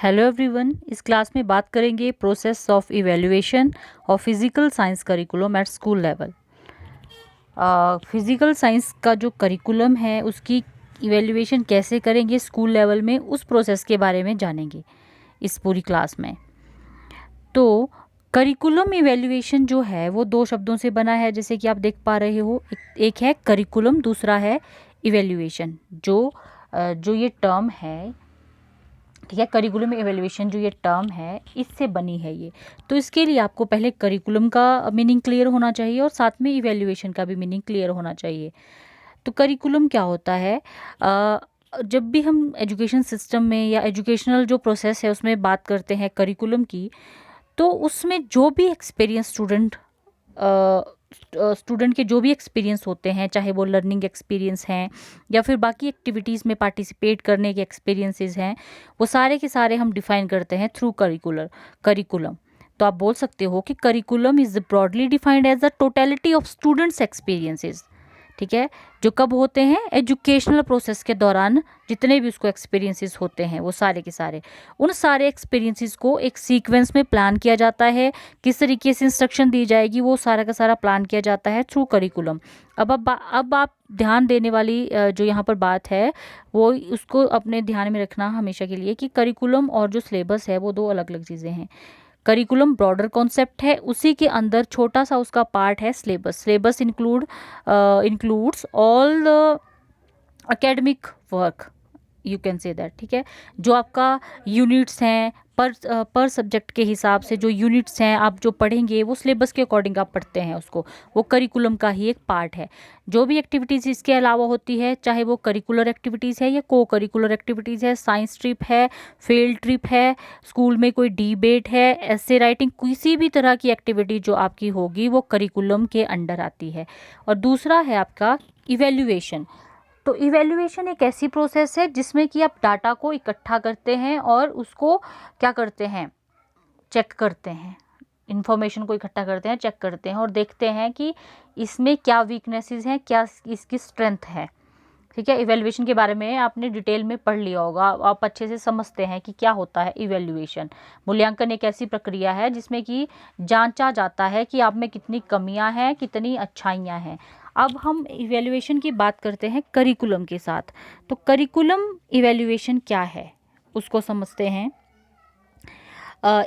Hello everyone, इस class में बात करेंगे process of evaluation of physical science curriculum at school level. Physical science का जो करिकुलम है उसकी इवैल्यूएशन कैसे करेंगे स्कूल लेवल में, उस प्रोसेस के बारे में जानेंगे इस पूरी क्लास में। तो करिकुलम इवैल्यूएशन जो है वो दो शब्दों से बना है, जैसे कि आप देख पा रहे हो। एक है करिकुलम, दूसरा है इवैल्यूएशन। जो ये टर्म है, ठीक है, करिकुलम एवेल्युएशन जो ये टर्म है इससे बनी है ये। तो इसके लिए आपको पहले करिकुलम का मीनिंग क्लियर होना चाहिए और साथ में इवेल्युएशन का भी मीनिंग क्लियर होना चाहिए। तो करिकुलम क्या होता है? जब भी हम एजुकेशन सिस्टम में या एजुकेशनल जो प्रोसेस है उसमें बात करते हैं करिकुलम की, तो उसमें जो भी एक्सपीरियंस स्टूडेंट के जो भी एक्सपीरियंस होते हैं, चाहे वो लर्निंग एक्सपीरियंस हैं या फिर बाकी एक्टिविटीज़ में पार्टिसिपेट करने के एक्सपीरियंसेस हैं, वो सारे के सारे हम डिफाइन करते हैं थ्रू करिकुलम। तो आप बोल सकते हो कि curriculum is broadly defined as the totality of students experiences. ठीक है, जो कब होते हैं? एजुकेशनल प्रोसेस के दौरान जितने भी उसको एक्सपीरियंसेस होते हैं वो सारे के सारे, उन सारे एक्सपीरियंसेस को एक सीक्वेंस में प्लान किया जाता है। किस तरीके से इंस्ट्रक्शन दी जाएगी वो सारा का सारा प्लान किया जाता है थ्रू करिकुलम। अब आप ध्यान देने वाली जो यहाँ पर बात है वो उसको अपने ध्यान में रखना हमेशा के लिए कि करिकुलम और जो सिलेबस है वो दो अलग अलग चीज़ें हैं। करिकुलम ब्रॉडर कॉन्सेप्ट है, उसी के अंदर छोटा सा उसका पार्ट है syllabus. Syllabus includes all the academic work, you can say that. ठीक है, जो आपका यूनिट्स हैं पर सब्जेक्ट के हिसाब से जो यूनिट्स हैं आप जो पढ़ेंगे वो सिलेबस के अकॉर्डिंग आप पढ़ते हैं उसको, वो करिकुलम का ही एक पार्ट है। जो भी एक्टिविटीज़ इसके अलावा होती है, चाहे वो करिकुलर एक्टिविटीज़ है या को करिकुलर एक्टिविटीज़ है, साइंस ट्रिप है, फील्ड ट्रिप है, स्कूल में कोई डिबेट है, ऐसे राइटिंग, किसी भी तरह की एक्टिविटी जो आपकी होगी वो करिकुलम के अंडर आती है। और दूसरा है आपका इवेल्युएशन। तो इवैल्यूएशन एक ऐसी प्रोसेस है जिसमें कि आप डाटा को इकट्ठा करते हैं और उसको क्या करते हैं? चेक करते हैं। इंफॉर्मेशन को इकट्ठा करते हैं, चेक करते हैं और देखते हैं कि इसमें क्या वीकनेसेस हैं, क्या इसकी स्ट्रेंथ है। ठीक है, इवैल्यूएशन के बारे में आपने डिटेल में पढ़ लिया होगा, आप अच्छे से समझते हैं कि क्या होता है इवैल्यूएशन। मूल्यांकन एक ऐसी प्रक्रिया है जिसमें कि जांचा जाता है कि आप में कितनी कमियां हैं, कितनी अच्छाइयां हैं। अब हम इवैल्यूएशन की बात करते हैं करिकुलम के साथ। तो करिकुलम इवैल्यूएशन क्या है उसको समझते हैं।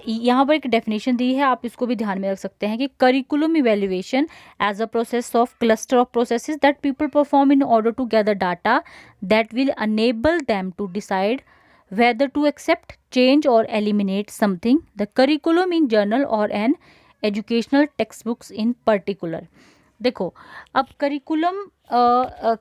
यहाँ पर एक डेफिनेशन दी है, आप इसको भी ध्यान में रख सकते हैं कि curriculum evaluation as a process of cluster of processes that people perform in order to gather data that will enable them to decide whether to accept, change or eliminate something. The curriculum in journal or an educational textbooks in particular. देखो, अब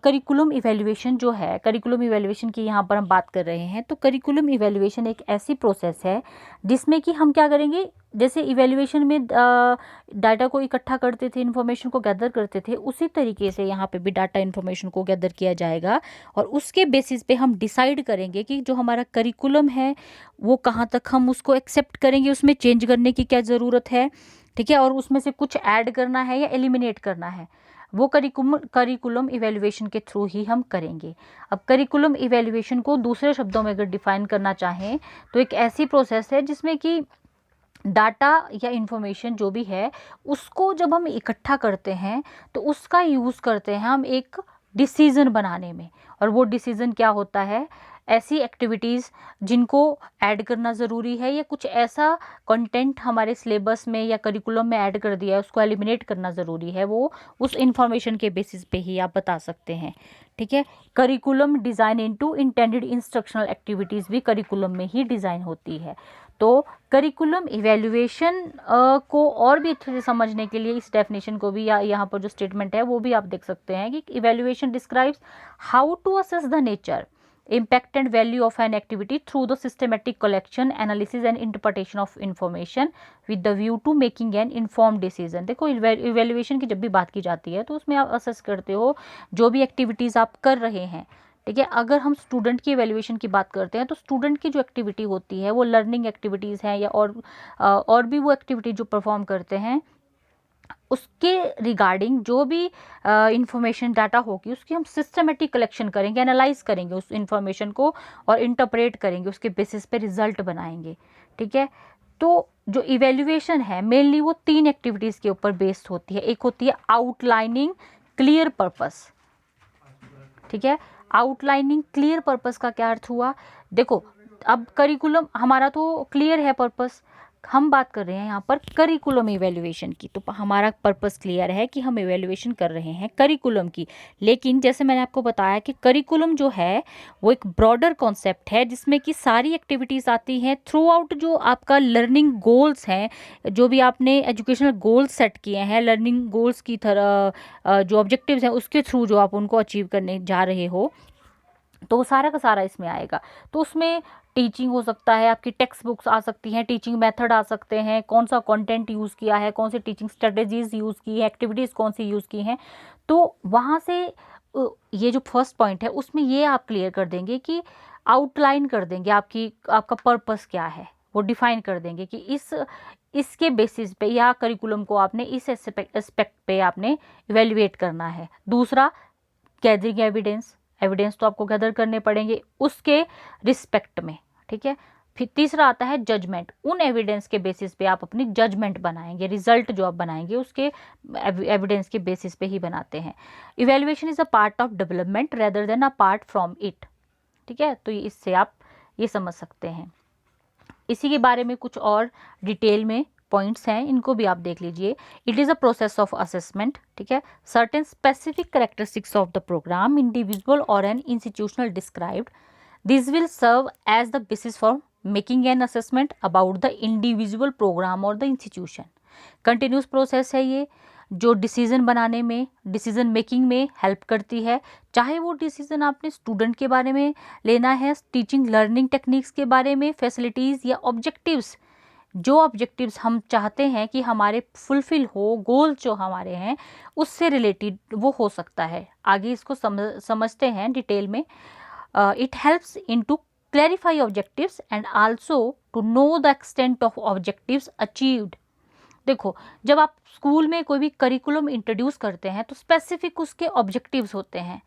curriculum evaluation जो है, curriculum evaluation की यहाँ पर हम बात कर रहे हैं। तो करिकुलम इवैल्यूएशन एक ऐसी प्रोसेस है जिसमें कि हम क्या करेंगे, जैसे इवैल्यूएशन में डाटा को इकट्ठा करते थे, इन्फॉर्मेशन को गैदर करते थे, उसी तरीके से यहाँ पे भी डाटा इन्फॉर्मेशन को गैदर किया जाएगा और उसके बेसिस पे हम डिसाइड करेंगे कि जो हमारा करिकुलम है वो कहाँ तक हम उसको एक्सेप्ट करेंगे, उसमें चेंज करने की क्या ज़रूरत है। ठीक है, और उसमें से कुछ ऐड करना है या एलिमिनेट करना है, वो करिकुलम इवैल्यूएशन के थ्रू ही हम करेंगे। अब करिकुलम इवैल्यूएशन को दूसरे शब्दों में अगर डिफाइन करना चाहें तो एक ऐसी प्रोसेस है जिसमें कि डाटा या इन्फॉर्मेशन जो भी है उसको जब हम इकट्ठा करते हैं तो उसका यूज़ करते हैं हम एक डिसीज़न बनाने में। और वो डिसीज़न क्या होता है? ऐसी एक्टिविटीज़ जिनको ऐड करना ज़रूरी है या कुछ ऐसा कंटेंट हमारे सिलेबस में या करिकुलम में ऐड कर दिया है उसको एलिमिनेट करना ज़रूरी है, वो उस इंफॉर्मेशन के बेसिस पे ही आप बता सकते हैं। ठीक है, curriculum design into intended instructional activities भी करिकुलम में ही डिज़ाइन होती है। तो करिकुलम इवैल्यूएशन को और भी अच्छे से समझने के लिए इस डेफिनेशन को भी या यहाँ पर जो स्टेटमेंट है वो भी आप देख सकते हैं कि evaluation describes how to assess the nature, impact and value of an activity through the systematic collection, analysis and interpretation of information with the view to making an informed decision। देखो, evaluation की जब भी बात की जाती है तो उसमें आप असेस करते हो जो भी एक्टिविटीज़ आप कर रहे हैं। ठीक है, अगर हम स्टूडेंट की इवैल्यूएशन की बात करते हैं तो स्टूडेंट की जो एक्टिविटी होती है वो लर्निंग एक्टिविटीज़ हैं या और भी वो एक्टिविटी जो परफॉर्म करते हैं उसके रिगार्डिंग जो भी इंफॉर्मेशन डाटा होगी उसकी हम सिस्टमेटिक कलेक्शन करेंगे, एनालाइज करेंगे उस इंफॉर्मेशन को और इंटरप्रेट करेंगे, उसके बेसिस पे रिजल्ट बनाएंगे। ठीक है, तो जो इवेल्युएशन है मेनली वो 3 एक्टिविटीज़ के ऊपर बेस्ड होती है। एक होती है आउटलाइनिंग क्लियर पर्पस। ठीक है, आउटलाइनिंग क्लियर पर्पस का क्या अर्थ हुआ? देखो, अब करिकुलम हमारा तो क्लियर है पर्पस, हम बात कर रहे हैं यहाँ पर करिकुलम इवेल्युएशन की, तो हमारा पर्पस क्लियर है कि हम इवेल्युएशन कर रहे हैं करिकुलम की। लेकिन जैसे मैंने आपको बताया कि करिकुलम जो है वो एक ब्रॉडर कॉन्सेप्ट है जिसमें कि सारी एक्टिविटीज़ आती हैं थ्रू आउट। जो आपका लर्निंग गोल्स हैं, जो भी आपने एजुकेशनल गोल्स सेट किए हैं, लर्निंग गोल्स की तरह जो ऑब्जेक्टिव्स हैं उसके थ्रू जो आप उनको अचीव करने जा रहे हो, तो वो सारा का सारा इसमें आएगा। तो उसमें टीचिंग हो सकता है, आपकी टेक्स्ट बुक्स आ सकती हैं, टीचिंग मेथड आ सकते हैं, कौन सा कंटेंट यूज़ किया है, कौन सी टीचिंग स्ट्रेटजीज यूज़ की है, एक्टिविटीज़ कौन सी यूज़ की हैं। तो वहाँ से ये जो फर्स्ट पॉइंट है उसमें ये आप क्लियर कर देंगे कि आउटलाइन कर देंगे आपका पर्पस क्या है, वो डिफाइन कर देंगे कि इसके बेसिस पे या करिकुलम को आपने इस एस्पेक्ट पे आपने इवेल्युएट करना है। दूसरा, गैदरिंग एविडेंस तो आपको गैदर करने पड़ेंगे उसके रिस्पेक्ट में। ठीक है, फिर तीसरा आता है जजमेंट। उन एविडेंस के बेसिस पे आप अपनी जजमेंट बनाएंगे, रिजल्ट जो आप बनाएंगे उसके एविडेंस के बेसिस पे ही बनाते हैं। Evaluation is a part of development rather than a part from it. ठीक है, तो इससे आप ये समझ सकते हैं। इसी के बारे में कुछ और डिटेल में पॉइंट्स हैं, इनको भी आप देख लीजिए। It is a process of assessment. ठीक है, certain specific characteristics of the program individual और an institutional described, this will serve as the basis for making an assessment about the individual program और द इंस्टीट्यूशन। कंटिन्यूस प्रोसेस है ये, जो decision बनाने में, decision making में help करती है। चाहे वो डिसीजन आपने स्टूडेंट के बारे में लेना है, टीचिंग लर्निंग टेक्निक्स के बारे में, फैसिलिटीज़ या ऑब्जेक्टिव्स, जो ऑब्जेक्टिव्स हम चाहते हैं कि हमारे फुलफिल हो, गोल जो हमारे हैं उससे रिलेटेड वो हो सकता है। आगे इसको समझते हैं डिटेल में। It helps in to clarify objectives and also to know the extent of objectives achieved. देखो, जब आप स्कूल में कोई भी करिकुलम इंट्रोड्यूस करते हैं तो स्पेसिफिक उसके ऑब्जेक्टिव्स होते हैं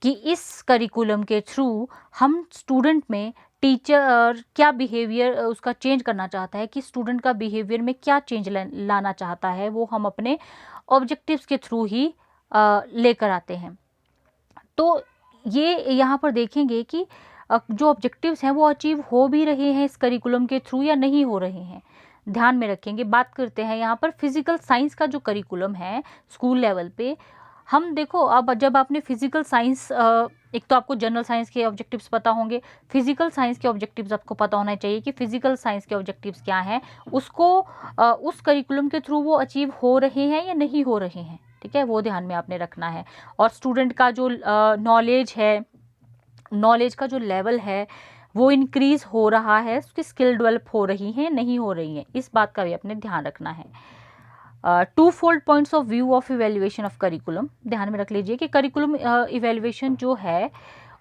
कि इस करिकुलम के थ्रू हम स्टूडेंट में, टीचर क्या बिहेवियर उसका चेंज करना चाहता है, कि स्टूडेंट का बिहेवियर में क्या चेंज लाना चाहता है, वो हम अपने ऑब्जेक्टिव्स के थ्रू ही लेकर आते हैं। तो ये यहाँ पर देखेंगे कि जो ऑब्जेक्टिव्स हैं वो अचीव हो भी रहे हैं इस करिकुलम के थ्रू या नहीं हो रहे हैं, ध्यान में रखेंगे। बात करते हैं यहाँ पर फिजिकल साइंस का जो करिकुलम है स्कूल लेवल पे। हम देखो, अब जब आपने फिजिकल साइंस, एक तो आपको जनरल साइंस के ऑब्जेक्टिव्स पता होंगे, फिजिकल साइंस के ऑब्जेक्टिव्स आपको पता होना चाहिए कि फिजिकल साइंस के ऑब्जेक्टिव्स क्या हैं, उसको उस करिकुलम के थ्रू वो अचीव हो रहे हैं या नहीं हो रहे हैं। ठीक है, वो ध्यान में आपने रखना है। और स्टूडेंट का जो नॉलेज है, नॉलेज का जो लेवल है वो इंक्रीज हो रहा है, उसकी स्किल डेवलप हो रही हैं नहीं हो रही हैं, इस बात का भी अपने ध्यान रखना है। Twofold points of view of evaluation of curriculum, ध्यान में रख लीजिए कि करिकुलम इवेल्युएशन जो है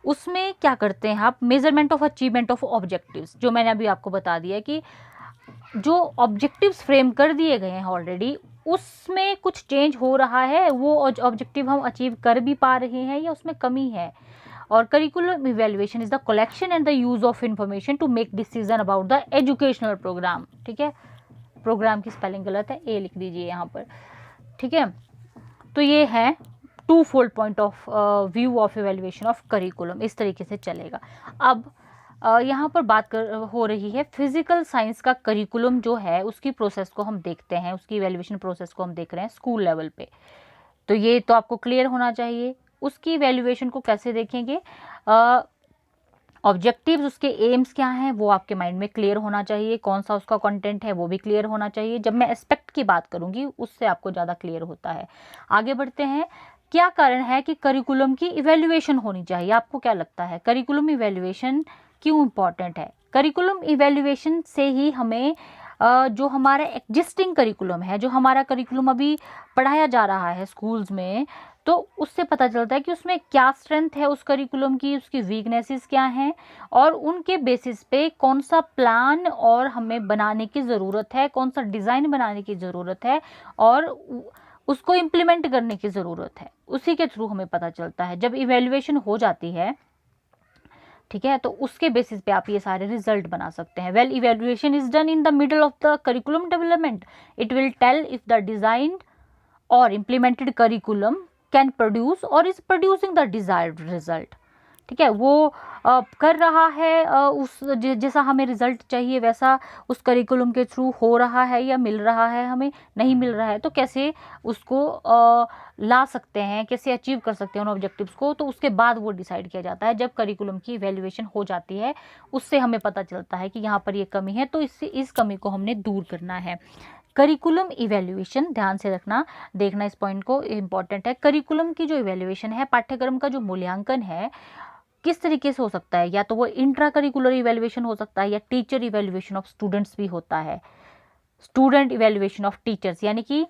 उसमें क्या करते हैं आप, measurement of achievement of objectives, जो मैंने अभी आपको बता दिया कि जो ऑब्जेक्टिव्स फ्रेम कर दिए गए हैं ऑलरेडी, उसमें कुछ चेंज हो रहा है, वो ऑब्जेक्टिव हम अचीव कर भी पा रहे हैं या उसमें कमी है। और curriculum evaluation is the collection and the use of information to make decision about the educational programme. ठीक है, प्रोग्राम की स्पेलिंग गलत है, ए लिख दीजिए यहाँ पर। ठीक है, तो ये है twofold point of view of evaluation of curriculum, इस तरीके से चलेगा। अब यहाँ पर बात हो रही है फिजिकल साइंस का करिकुलम जो है उसकी प्रोसेस को हम देखते हैं, उसकी इवेल्युएशन प्रोसेस को हम देख रहे हैं स्कूल लेवल पे। तो ये तो आपको क्लियर होना चाहिए। उसकी इवेल्युएशन को कैसे देखेंगे, ऑब्जेक्टिव्स, उसके एम्स क्या हैं वो आपके माइंड में क्लियर होना चाहिए, कौन सा उसका कंटेंट है वो भी क्लियर होना चाहिए। जब मैं एस्पेक्ट की बात करूंगी उससे आपको ज़्यादा क्लियर होता है। आगे बढ़ते हैं, क्या कारण है कि करिकुलम की इवेल्युएशन होनी चाहिए, आपको क्या लगता है करिकुलम इवेल्युएशन क्यों इम्पॉर्टेंट है? करिकुलम इवेल्युएशन से ही हमें जो हमारा एग्जिस्टिंग करिकुलम है, जो हमारा करिकुलम अभी पढ़ाया जा रहा है स्कूल्स में, तो उससे पता चलता है कि उसमें क्या स्ट्रेंथ है उस करिकुलम की, उसकी वीकनेसेस क्या हैं, और उनके बेसिस पे कौन सा प्लान और हमें बनाने की ज़रूरत है, कौन सा डिज़ाइन बनाने की ज़रूरत है, और उसको इम्प्लीमेंट करने की ज़रूरत है। उसी के थ्रू हमें पता चलता है। जब इवेल्युएशन हो जाती है, ठीक है, तो उसके बेसिस पे आप ये सारे रिजल्ट बना सकते हैं। Well evaluation is done in the middle of the curriculum development. It will tell if the design और इम्प्लीमेंटेड करिकुलम कैन प्रोड्यूस और is producing the desired result. ठीक है, वो कर रहा है जैसा हमें रिजल्ट चाहिए वैसा उस करिकुलम के थ्रू हो रहा है या मिल रहा है, हमें नहीं मिल रहा है तो कैसे उसको ला सकते हैं, कैसे अचीव कर सकते हैं उन ऑब्जेक्टिव्स को। तो उसके बाद वो डिसाइड किया जाता है। जब करिकुलम की इवेल्युएशन हो जाती है, उससे हमें पता चलता है कि यहाँ पर ये कमी है, तो इससे इस कमी को हमने दूर करना है। करिकुलम इवेल्युएशन, ध्यान से रखना, देखना इस पॉइंट को, इंपॉर्टेंट है। करिकुलम की जो इवेल्युएशन है, पाठ्यक्रम का जो मूल्यांकन है, किस तरीके से हो सकता है? या तो वो इंट्रा करिकुलर इवेल्युएशन हो सकता है, या टीचर इवेल्युएशन ऑफ स्टूडेंट्स भी होता है। स्टूडेंट इवेल्युएशन ऑफ टीचर्स, यानी कि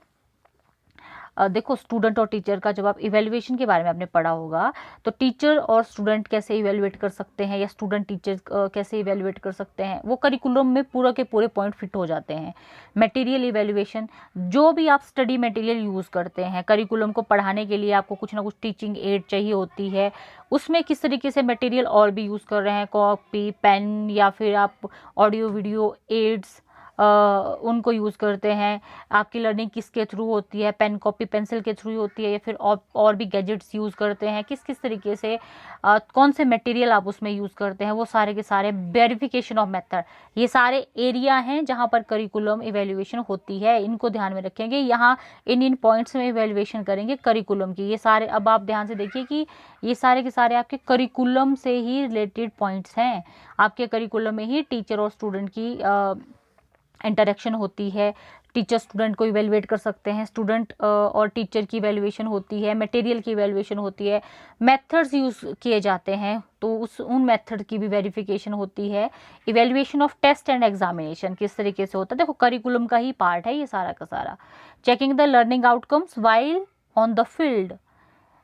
देखो, स्टूडेंट और टीचर का जब आप इवेल्युएशन के बारे में आपने पढ़ा होगा, तो टीचर और स्टूडेंट कैसे इवेल्युएट कर सकते हैं, या स्टूडेंट टीचर कैसे इवेल्युएट कर सकते हैं, वो करिकुलम में पूरा के पूरे पॉइंट फिट हो जाते हैं। मटेरियल इवेल्युएशन, जो भी आप स्टडी मटेरियल यूज़ करते हैं करिकुलम को पढ़ाने के लिए, आपको कुछ ना कुछ टीचिंग एड चाहिए होती है, उसमें किस तरीके से मटेरियल और भी यूज़ कर रहे हैं, कॉपी, पेन, या फिर आप ऑडियो वीडियो एड्स उनको यूज़ करते हैं। आपकी लर्निंग किसके थ्रू होती है, पेन, कॉपी, पेंसिल के थ्रू होती है, या फिर और भी गैजेट्स यूज़ करते हैं, किस किस तरीके से कौन से मटेरियल आप उसमें यूज़ करते हैं, वो सारे के सारे। वेरिफिकेशन ऑफ मेथड, ये सारे एरिया हैं जहाँ पर करिकुलम इवेल्युएशन होती है। इनको ध्यान में रखेंगे, यहाँ इन पॉइंट्स में इवेल्युएशन करेंगे करिकुलम की। ये सारे, अब आप ध्यान से देखिए कि ये सारे के सारे आपके करिकुलम से ही रिलेटेड पॉइंट्स हैं। आपके करिकुलम में ही टीचर और स्टूडेंट की इंटरेक्शन होती है, टीचर स्टूडेंट को इवेलुएट कर सकते हैं, स्टूडेंट और टीचर की इवेलुएशन होती है, मटेरियल की इवेलुएशन होती है, मेथड्स यूज़ किए जाते हैं तो उन मेथड की भी वेरिफिकेशन होती है। Evaluation of test and examination किस तरीके से होता है, देखो करिकुलम का ही पार्ट है ये सारा का सारा। Checking the learning outcomes while on the field,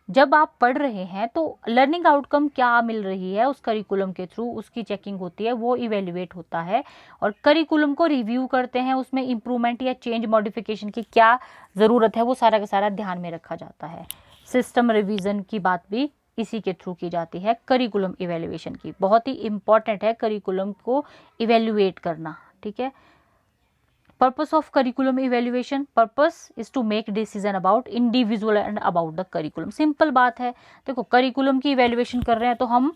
जब आप पढ़ रहे हैं तो लर्निंग आउटकम क्या मिल रही है उस करिकुलम के थ्रू, उसकी चेकिंग होती है, वो इवेल्युएट होता है। और करिकुलम को रिव्यू करते हैं, उसमें इम्प्रूवमेंट या चेंज मॉडिफिकेशन की क्या ज़रूरत है वो सारा का सारा ध्यान में रखा जाता है। सिस्टम रिवीजन की बात भी इसी के थ्रू की जाती है करिकुलम इवेल्युएशन की। बहुत ही इम्पॉर्टेंट है करिकुलम को इवेल्युएट करना, ठीक है। Purpose of curriculum evaluation, purpose is to make decision about individual and about the curriculum। Simple बात है, देखो करिकुलम की इवेल्युएशन कर रहे हैं तो हम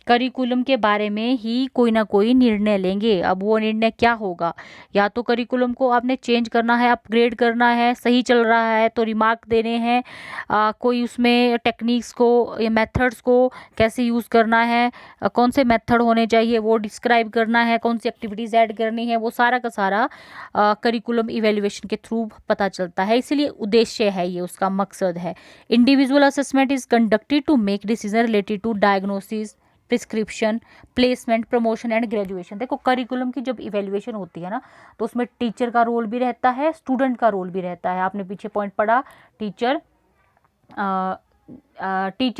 करिकुलम के बारे में ही कोई ना कोई निर्णय लेंगे। अब वो निर्णय क्या होगा, या तो करिकुलम को आपने चेंज करना है, अपग्रेड करना है, सही चल रहा है तो रिमार्क देने हैं, कोई उसमें टेक्निक्स को या मेथड्स को कैसे यूज़ करना है, कौन से मेथड होने चाहिए वो डिस्क्राइब करना है, कौन सी एक्टिविटीज़ ऐड करनी है, वो सारा का सारा करिकुलम इवेल्युएशन के थ्रू पता चलता है। इसलिए उद्देश्य है ये, उसका मकसद है। Individual assessment is conducted to make decision related to diagnosis, prescription, placement, promotion and graduation. देखो करिकुलम की जब इवेल्युएशन होती है ना, तो उसमें टीचर का रोल भी रहता है, स्टूडेंट का रोल भी रहता है। आपने पीछे पॉइंट पढ़ा, teacher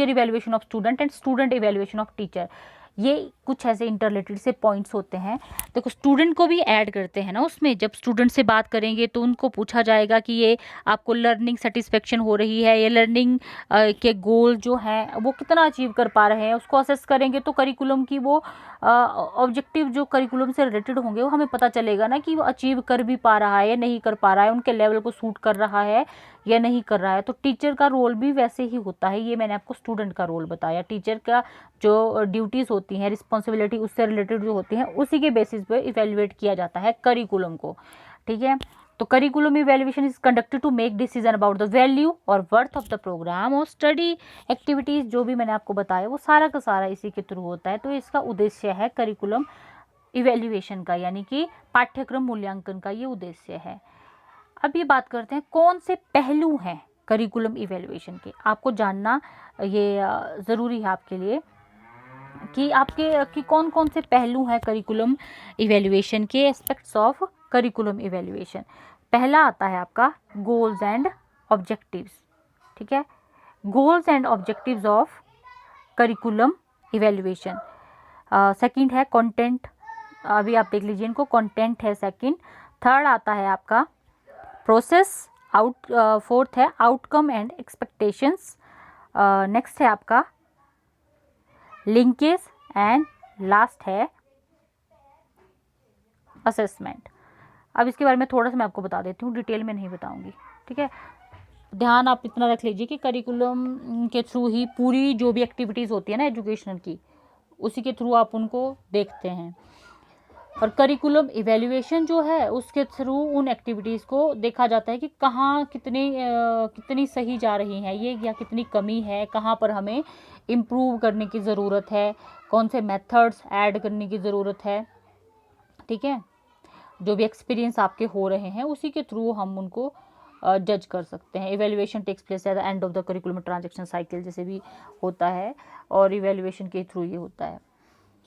evaluation of student and student evaluation of teacher. ये कुछ ऐसे इंटररिलेटेड से पॉइंट्स होते हैं। देखो स्टूडेंट को भी ऐड करते हैं ना उसमें, जब स्टूडेंट से बात करेंगे तो उनको पूछा जाएगा कि ये आपको लर्निंग सेटिस्फेक्शन हो रही है, ये लर्निंग के गोल जो हैं वो कितना अचीव कर पा रहे हैं, उसको असेस करेंगे। तो करिकुलम की वो ऑब्जेक्टिव जो करिकुलम से रिलेटेड होंगे वो हमें पता चलेगा ना कि वो अचीव कर भी पा रहा है या नहीं कर पा रहा है, उनके लेवल को सूट कर रहा है या नहीं कर रहा है। तो टीचर का रोल भी वैसे ही होता है। ये मैंने आपको स्टूडेंट का रोल बताया। टीचर का जो ड्यूटीज़ होती हैं, रिस्पॉन्सिबिलिटी उससे रिलेटेड जो होती हैं, उसी के बेसिस पे इवेल्युएट किया जाता है करिकुलम को, ठीक है। तो curriculum evaluation is conducted to make decision about the value और वर्थ ऑफ द प्रोग्राम और स्टडी एक्टिविटीज़। जो भी मैंने आपको बताया वो सारा का सारा इसी के थ्रू होता है। तो इसका उद्देश्य है करिकुलम इवेल्युएशन का, यानी कि पाठ्यक्रम मूल्यांकन का ये उद्देश्य है। अब ये बात करते हैं कौन से पहलू हैं करिकुलम इवेल्युएशन के। आपको जानना ये ज़रूरी है आपके लिए कि आपके कि कौन कौन से पहलू हैं करिकुलम इवेल्युएशन के, एस्पेक्ट्स ऑफ करिकुलम इवेल्युएशन। पहला आता है आपका गोल्स एंड ऑब्जेक्टिव्स, ठीक है। Goals and objectives of curriculum evaluation. Second है कंटेंट, अभी आप देख लीजिए इनको, कंटेंट है सेकंड। थर्ड आता है आपका प्रोसेस, फोर्थ है आउटकम एंड एक्सपेक्टेशंस। नेक्स्ट है आपका लिंकेज एंड लास्ट है असेसमेंट। अब इसके बारे में थोड़ा सा मैं आपको बता देती हूँ, डिटेल में नहीं बताऊंगी, ठीक है। ध्यान आप इतना रख लीजिए कि करिकुलम के थ्रू ही पूरी जो भी एक्टिविटीज़ होती है ना एजुकेशनल की, उसी के थ्रू आप उनको देखते हैं। और करिकुलम इवेल्युएशन जो है उसके थ्रू उन एक्टिविटीज़ को देखा जाता है कि कहाँ कितनी सही जा रही हैं ये, या कितनी कमी है, कहाँ पर हमें इम्प्रूव करने की ज़रूरत है, कौन से मेथड्स ऐड करने की ज़रूरत है, ठीक है। जो भी एक्सपीरियंस आपके हो रहे हैं उसी के थ्रू हम उनको जज कर सकते हैं। Evaluation takes place at the end of the curriculum transaction cycle जैसे भी होता है, और इवेल्युएशन के थ्रू ये होता है।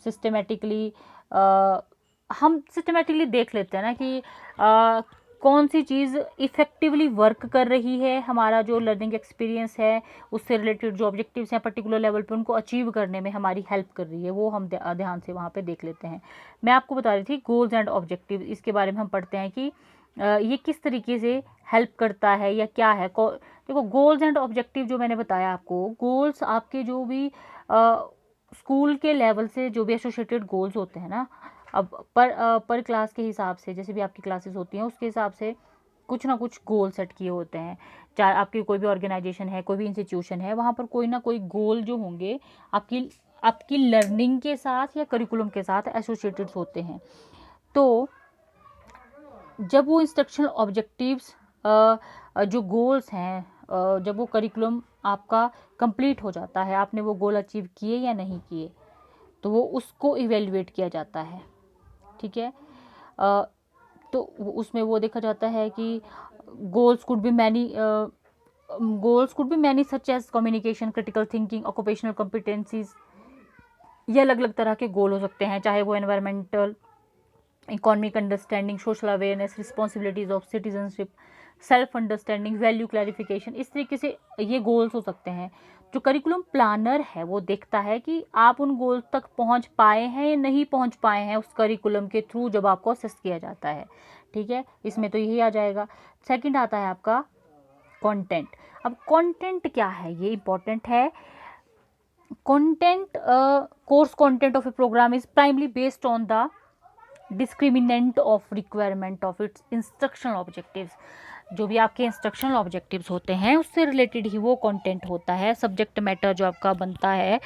सिस्टमेटिकली हम सिस्टमेटिकली देख लेते हैं ना कि कौन सी चीज़ इफ़ेक्टिवली वर्क कर रही है, हमारा जो लर्निंग एक्सपीरियंस है उससे रिलेटेड जो ऑब्जेक्टिव्स हैं पर्टिकुलर लेवल पे उनको अचीव करने में हमारी हेल्प कर रही है, वो हम ध्यान से वहाँ पे देख लेते हैं। मैं आपको बता रही थी गोल्स एंड ऑब्जेक्टिव, इसके बारे में हम पढ़ते हैं कि ये किस तरीके से हेल्प करता है या क्या है। देखो गोल्स एंड ऑब्जेक्टिव जो मैंने बताया आपको, गोल्स आपके जो भी स्कूल के लेवल से जो भी एसोसिएटेड गोल्स होते हैं ना, अब पर क्लास के हिसाब से जैसे भी आपकी क्लासेस होती हैं उसके हिसाब से कुछ ना कुछ गोल सेट किए होते हैं। चाहे आपकी कोई भी ऑर्गेनाइजेशन है, कोई भी इंस्टीट्यूशन है, वहाँ पर कोई ना कोई गोल जो होंगे आपकी लर्निंग के साथ या करिकुलम के साथ एसोसिएटेड होते हैं। तो जब वो इंस्ट्रक्शनल ऑब्जेक्टिव्स जो गोल्स हैं, जब वो करिकुलम आपका कंप्लीट हो जाता है, आपने वो गोल अचीव किए या नहीं किए, तो वो उसको इवेल्युएट किया जाता है, ठीक है। तो उसमें वो देखा जाता है कि goals could be many such as communication, critical thinking, occupational competencies, ये अलग अलग तरह के गोल हो सकते हैं, चाहे वो environmental, economic understanding, social awareness, responsibilities of citizenship, self understanding, value clarification, इस तरीके से ये गोल्स हो सकते हैं। जो करिकुलम प्लानर है वो देखता है कि आप उन गोल्स तक पहुंच पाए हैं या नहीं पहुंच पाए हैं उस करिकुलम के थ्रू जब आपको असेस किया जाता है, ठीक है। इसमें तो यही आ जाएगा। सेकंड आता है आपका कंटेंट। अब कंटेंट क्या है, ये इंपॉर्टेंट है। Content, course content of a programme is primarily based on the discriminant of requirement of its instructional objectives. जो भी आपके इंस्ट्रक्शनल ऑब्जेक्टिव्स होते हैं उससे रिलेटेड ही वो कंटेंट होता है। सब्जेक्ट मैटर जो आपका बनता है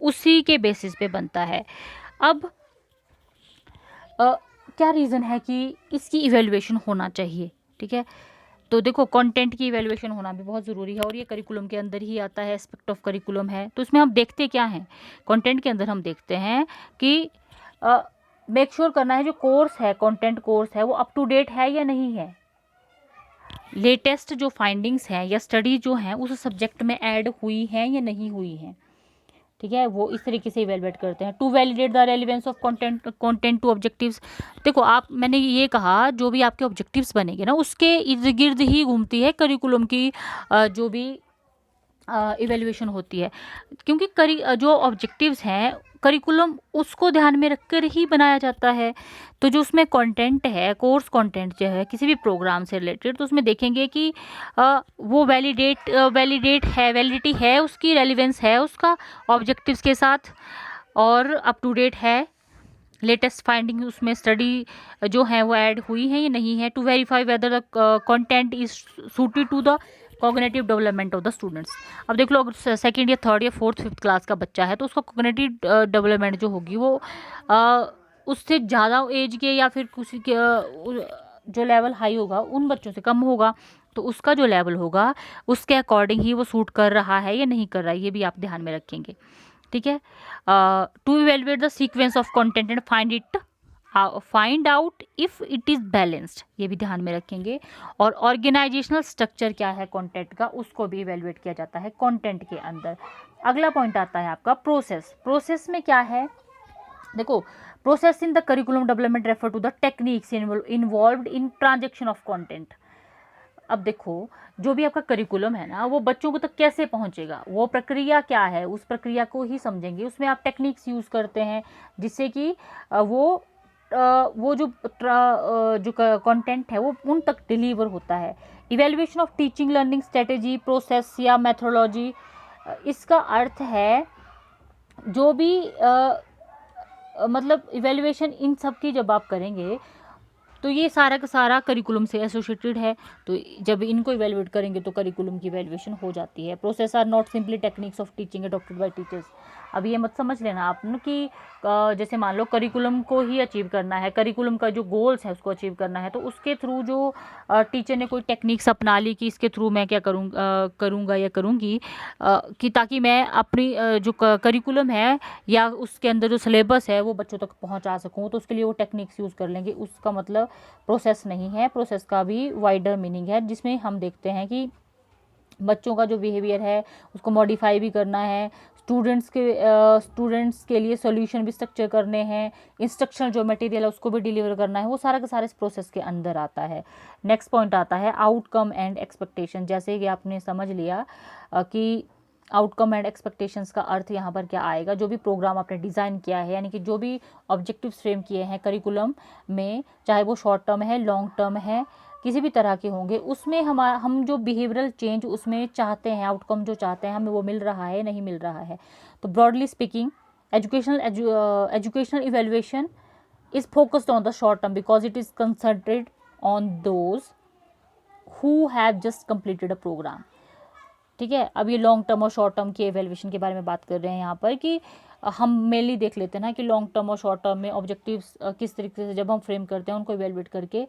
उसी के बेसिस पे बनता है। अब क्या रीज़न है कि इसकी इवेल्युएशन होना चाहिए, ठीक है। तो देखो कंटेंट की इवेल्युएशन होना भी बहुत ज़रूरी है, और ये करिकुलम के अंदर ही आता है, एस्पेक्ट ऑफ करिकुलम है। तो इसमें हम देखते क्या हैं, कंटेंट के अंदर हम देखते हैं कि मेक श्योर करना है जो कोर्स है, कंटेंट कोर्स है, वो अप टू डेट है या नहीं है, लेटेस्ट जो फाइंडिंग्स हैं या स्टडी जो हैं उस सब्जेक्ट में ऐड हुई हैं या नहीं हुई हैं, ठीक है। वो इस तरीके से इवेलुएट करते हैं। To validate the relevance of content to objectives. देखो मैंने ये कहा जो भी आपके ऑब्जेक्टिव्स बनेंगे ना उसके इर्द गिर्द ही घूमती है करिकुलम की जो भी इवेल्युएशन होती है, क्योंकि जो ऑब्जेक्टिव्स हैं करिकुलम उसको ध्यान में रखकर ही बनाया जाता है। तो जो उसमें कंटेंट है, कोर्स कंटेंट जो है किसी भी प्रोग्राम से रिलेटेड, तो उसमें देखेंगे कि वो वैलिडिटी है उसकी, रेलिवेंस है उसका ऑब्जेक्टिव्स के साथ, और अप टू डेट है, लेटेस्ट फाइंडिंग उसमें स्टडी जो है वो ऐड हुई है या नहीं है। To verify whether the content is suited to the cognitive development of the students. अब देख लो अगर सेकेंड या थर्ड या फोर्थ फिफ्थ क्लास का बच्चा है तो उसका कॉग्निटिव डेवलपमेंट जो होगी वो उससे ज़्यादा एज के या फिर किसी के जो लेवल हाई होगा उन बच्चों से कम होगा, तो उसका जो लेवल होगा उसके अकॉर्डिंग ही वो सूट कर रहा है या नहीं कर रहा है, ये भी आप ध्यान में रखेंगे, ठीक है। To evaluate the sequence of content and find out if it is balanced, ये भी ध्यान में रखेंगे। और ऑर्गेनाइजेशनल स्ट्रक्चर क्या है कंटेंट का, उसको भी इवेलुएट किया जाता है कंटेंट के अंदर। अगला पॉइंट आता है आपका प्रोसेस। प्रोसेस में क्या है, देखो process in the curriculum development refer to the techniques involved in transaction of content. अब देखो, जो भी आपका करिकुलम है ना, वो बच्चों को तक कैसे पहुंचेगा, वो प्रक्रिया क्या है, उस प्रक्रिया को ही समझेंगे। उसमें आप टेक्निक्स यूज़ करते हैं जिससे कि वो जो कंटेंट है वो उन तक डिलीवर होता है। Evaluation of teaching learning strategy, process या मेथोडोलॉजी, इसका अर्थ है जो भी मतलब इवेल्युएशन इन सब की जब आप करेंगे तो ये सारा का सारा करिकुलम से एसोसिएटेड है। तो जब इनको इवेलुएट करेंगे तो करिकुलम की इवेल्युएशन हो जाती है। Process are not simply techniques of teaching adopted by teachers. अब ये मत समझ लेना आप न कि जैसे मान लो करिकुलम को ही अचीव करना है, करिकुलम का जो गोल्स है उसको अचीव करना है, तो उसके थ्रू जो टीचर ने कोई टेक्निक्स अपना ली कि इसके थ्रू मैं क्या करूँगा या करूँगी कि ताकि मैं अपनी जो करिकुलम है या उसके अंदर जो सिलेबस है वो बच्चों तक पहुँचा सकूँ, तो उसके लिए वो टेक्निक्स यूज़ कर लेंगे। उसका मतलब प्रोसेस नहीं है। प्रोसेस का भी वाइडर मीनिंग है जिसमें हम देखते हैं कि बच्चों का जो बिहेवियर है उसको मॉडिफाई भी करना है, स्टूडेंट्स के लिए सॉल्यूशन भी स्ट्रक्चर करने हैं, इंस्ट्रक्शन जो मटेरियल है उसको भी डिलीवर करना है, वो सारा का सारा इस प्रोसेस के अंदर आता है। नेक्स्ट पॉइंट आता है आउटकम एंड एक्सपेक्टेशन। जैसे कि आपने समझ लिया कि आउटकम एंड एक्सपेक्टेशंस का अर्थ यहाँ पर क्या आएगा, जो भी प्रोग्राम आपने डिज़ाइन किया है, यानी कि जो भी ऑब्जेक्टिव्स फ्रेम किए हैं करिकुलम में, चाहे वो शॉर्ट टर्म है, लॉन्ग टर्म है, किसी भी तरह के होंगे, उसमें हम जो बिहेवियरल चेंज उसमें चाहते हैं, आउटकम जो चाहते हैं हमें वो मिल रहा है नहीं मिल रहा है। तो broadly speaking educational evaluation is focused on the short term because it is concentrated on those who have just completed a programme. ठीक है, अब ये लॉन्ग टर्म और शॉर्ट टर्म की एवेल्युएशन के बारे में बात कर रहे हैं यहाँ पर कि हम मेनली देख लेते हैं ना कि लॉन्ग टर्म और शॉर्ट टर्म में ऑब्जेक्टिव्स किस तरीके से जब हम फ्रेम करते हैं उनको इवेल्युएट करके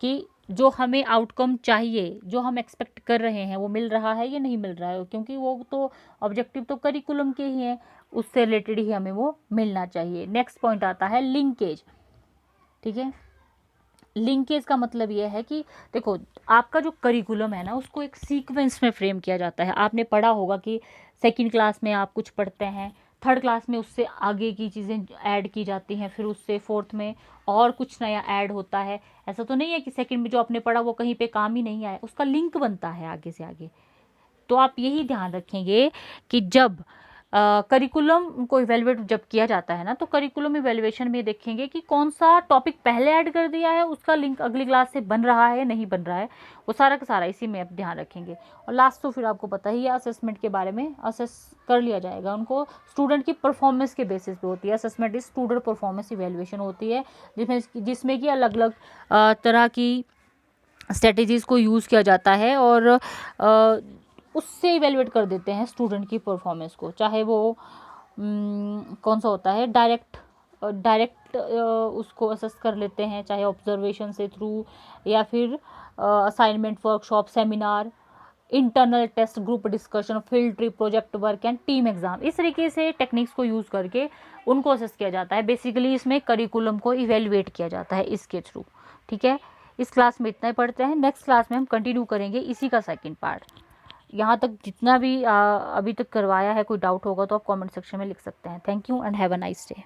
कि जो हमें आउटकम चाहिए, जो हम एक्सपेक्ट कर रहे हैं वो मिल रहा है या नहीं मिल रहा है, क्योंकि वो तो ऑब्जेक्टिव तो करिकुलम के ही हैं, उससे रिलेटेड ही हमें वो मिलना चाहिए। नेक्स्ट पॉइंट आता है लिंकेज। ठीक है, लिंकेज का मतलब ये है कि देखो आपका जो करिकुलम है ना उसको एक सीक्वेंस में फ्रेम किया जाता है। आपने पढ़ा होगा कि सेकंड क्लास में आप कुछ पढ़ते हैं, थर्ड क्लास में उससे आगे की चीज़ें ऐड की जाती हैं, फिर उससे फोर्थ में और कुछ नया ऐड होता है। ऐसा तो नहीं है कि सेकंड में जो आपने पढ़ा वो कहीं पे काम ही नहीं आया, उसका लिंक बनता है आगे से आगे। तो आप यही ध्यान रखेंगे कि जब करिकुलम को इवेलुएट जब किया जाता है ना तो करिकुलम इवेलुएशन में देखेंगे कि कौन सा टॉपिक पहले ऐड कर दिया है, उसका लिंक अगली क्लास से बन रहा है नहीं बन रहा है, वो सारा का सारा इसी में आप ध्यान रखेंगे। और लास्ट तो फिर आपको पता ही है असेसमेंट के बारे में, असेस कर लिया जाएगा उनको स्टूडेंट की परफॉर्मेंस के बेसिस पे होती है। Assessment is student performance evaluation होती है जिसमें कि अलग अलग तरह की स्ट्रेटजीज़ को यूज़ किया जाता है और उससे इवेलुएट कर देते हैं स्टूडेंट की परफॉर्मेंस को, चाहे वो कौन सा होता है डायरेक्ट उसको असेस कर लेते हैं, चाहे ऑब्जर्वेशन से थ्रू या फिर assignment, workshop, seminar, internal test, group discussion, field trip, project work and team exam. इस तरीके से टेक्निक्स को यूज़ करके उनको असेस किया जाता है। बेसिकली इसमें करिकुलम को इवेलुएट किया जाता है इसके थ्रू। ठीक है, इस क्लास में इतना ही पढ़ते हैं। नेक्स्ट क्लास में हम कंटिन्यू करेंगे इसी का सेकंड पार्ट। यहाँ तक जितना भी अभी तक करवाया है, कोई डाउट होगा तो आप कमेंट सेक्शन में लिख सकते हैं। Thank you and have a nice day.